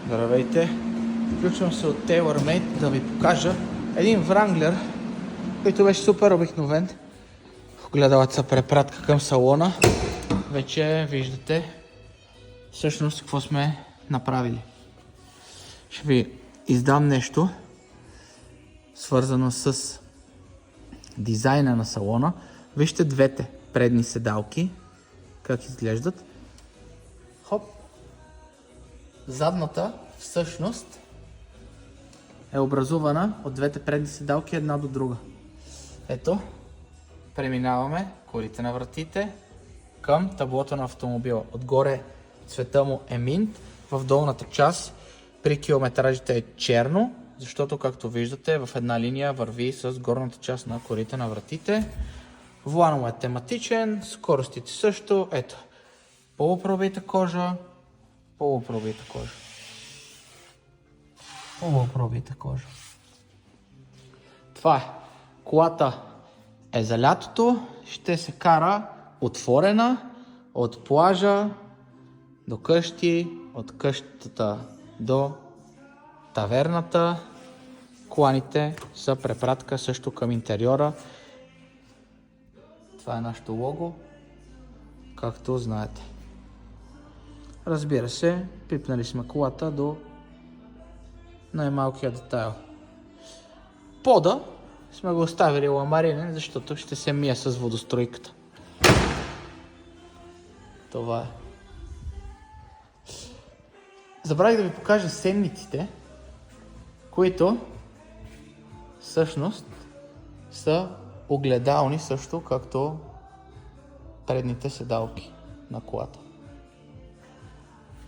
Здравейте! Включвам се от TaylorMade да ви покажа един Wrangler, който беше супер обикновен. Огледалата са препратка към салона. Вече виждате всъщност какво сме направили. Ще ви издам нещо свързано с дизайна на салона. Вижте двете предни седалки как изглеждат. Хоп! Задната всъщност е образувана от двете предни седалки една до друга. Ето, преминаваме колите на вратите към таблото на автомобила. Отгоре цвета му е минт, в долната част при километражите е черно, защото както виждате в една линия върви с горната част на колите на вратите. Воланът му е тематичен, скоростите също. Ето, полупробита кожа, полупробита кожа. Полупробита кожа. Това е. Колата е за лятото, ще се кара отворена от плажа до къщи, от къщата до таверната. Коланите са препратка също към интериора. Това е нашето лого, както знаете. Разбира се, пипнали сме колата до най-малкия детайл. Пода сме го оставили ламаринен, защото ще се мие с водостройката. Това е. Забравих да ви покажа седмиците, които всъщност са огледални също, както предните седалки на колата.